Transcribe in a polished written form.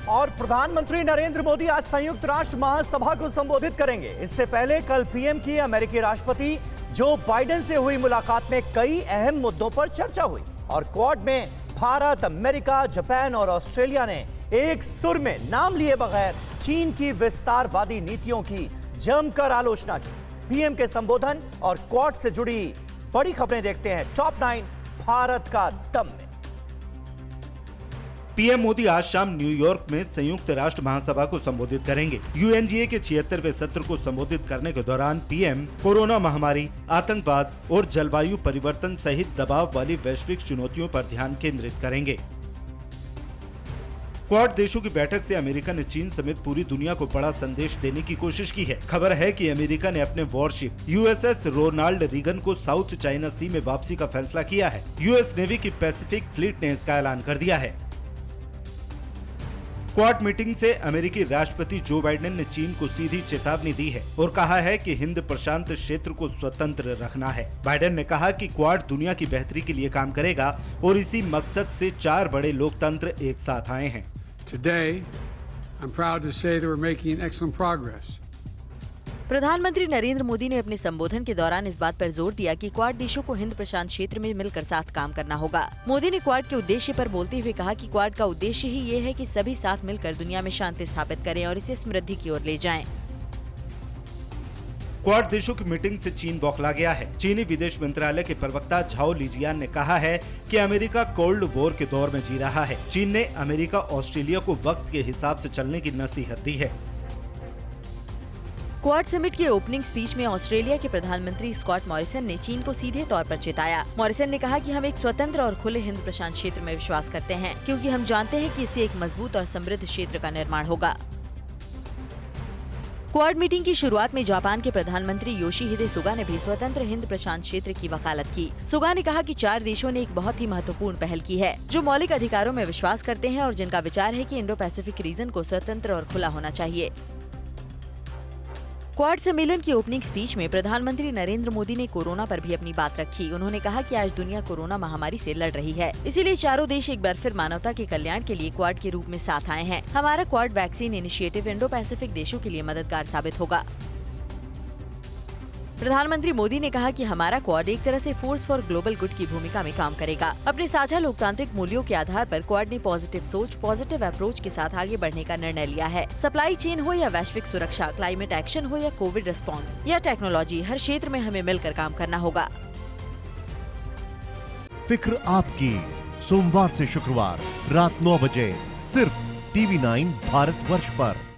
और प्रधानमंत्री नरेंद्र मोदी आज संयुक्त राष्ट्र महासभा को संबोधित करेंगे। इससे पहले कल पीएम की अमेरिकी राष्ट्रपति जो बाइडेन से हुई मुलाकात में कई अहम मुद्दों पर चर्चा हुई और क्वाड में भारत, अमेरिका, जापान और ऑस्ट्रेलिया ने एक सुर में नाम लिए बगैर चीन की विस्तारवादी नीतियों की जमकर आलोचना की। पीएम के संबोधन और क्वाड से जुड़ी बड़ी खबरें देखते हैं टॉप 9 भारत का दम में। पीएम मोदी आज शाम न्यूयॉर्क में संयुक्त राष्ट्र महासभा को संबोधित करेंगे। यूएनजीए के 76वें सत्र को संबोधित करने के दौरान पीएम कोरोना महामारी, आतंकवाद और जलवायु परिवर्तन सहित दबाव वाली वैश्विक चुनौतियों पर ध्यान केंद्रित करेंगे। क्वाड देशों की बैठक से अमेरिका ने चीन समेत पूरी दुनिया को बड़ा संदेश देने की कोशिश की है। खबर है कि अमेरिका ने अपने वॉरशिप यूएसएस रोनाल्ड रीगन को साउथ चाइना सी में वापसी का फैसला किया है। यूएस नेवी की पैसिफिक फ्लीट ने इसका ऐलान कर दिया है। क्वाड मीटिंग से अमेरिकी राष्ट्रपति जो बाइडेन ने चीन को सीधी चेतावनी दी है और कहा है कि हिंद प्रशांत क्षेत्र को स्वतंत्र रखना है। बाइडेन ने कहा कि क्वाड दुनिया की बेहतरी के लिए काम करेगा और इसी मकसद से 4 बड़े लोकतंत्र एक साथ आए हैं। Today, I'm proud to say that we're making excellent progress. प्रधानमंत्री नरेंद्र मोदी ने अपने संबोधन के दौरान इस बात पर जोर दिया कि क्वाड देशों को हिंद प्रशांत क्षेत्र में मिलकर साथ काम करना होगा। मोदी ने क्वाड के उद्देश्य पर बोलते हुए कहा कि क्वाड का उद्देश्य ही ये है कि सभी साथ मिलकर दुनिया में शांति स्थापित करें और इसे समृद्धि की ओर ले जाएं। क्वाड देशों की मीटिंग से चीन बौखला गया है। चीनी विदेश मंत्रालय के प्रवक्ता झाओ लिजियान ने कहा है कि अमेरिका कोल्ड वॉर के दौर में जी रहा है। चीन ने अमेरिका, ऑस्ट्रेलिया को वक्त के हिसाब से चलने की नसीहत दी है। क्वाड समिट के ओपनिंग स्पीच में ऑस्ट्रेलिया के प्रधानमंत्री स्कॉट मॉरिसन ने चीन को सीधे तौर पर चेताया। मॉरिसन ने कहा कि हम एक स्वतंत्र और खुले हिंद प्रशांत क्षेत्र में विश्वास करते हैं, क्योंकि हम जानते हैं कि इससे एक मजबूत और समृद्ध क्षेत्र का निर्माण होगा। क्वाड मीटिंग की शुरुआत में जापान के प्रधानमंत्री योशिहिदे सुगा ने भी स्वतंत्र हिंद प्रशांत क्षेत्र की वकालत की। सुगा ने कहा कि 4 देशों ने एक बहुत ही महत्वपूर्ण पहल की है, जो मौलिक अधिकारों में विश्वास करते हैं और जिनका विचार है कि इंडो पैसिफिक रीजन को स्वतंत्र और खुला होना चाहिए। क्वाड सम्मेलन की ओपनिंग स्पीच में प्रधानमंत्री नरेंद्र मोदी ने कोरोना पर भी अपनी बात रखी। उन्होंने कहा कि आज दुनिया कोरोना महामारी से लड़ रही है, इसीलिए चारों देश एक बार फिर मानवता के कल्याण के लिए क्वाड के रूप में साथ आए हैं। हमारा quad vaccine initiative Indo Pacific देशों के लिए मददगार साबित होगा। प्रधानमंत्री मोदी ने कहा कि हमारा क्वाड एक तरह से फोर्स फॉर ग्लोबल गुड की भूमिका में काम करेगा। अपने साझा लोकतांत्रिक मूल्यों के आधार पर क्वाड ने पॉजिटिव सोच, पॉजिटिव अप्रोच के साथ आगे बढ़ने का निर्णय लिया है। सप्लाई चेन हो या वैश्विक सुरक्षा, क्लाइमेट एक्शन हो या कोविड रिस्पॉन्स या टेक्नोलॉजी, हर क्षेत्र में हमें मिलकर काम करना होगा। फिक्र आपकी, सोमवार से शुक्रवार रात 9 बजे सिर्फ TV9 भारतवर्ष पर।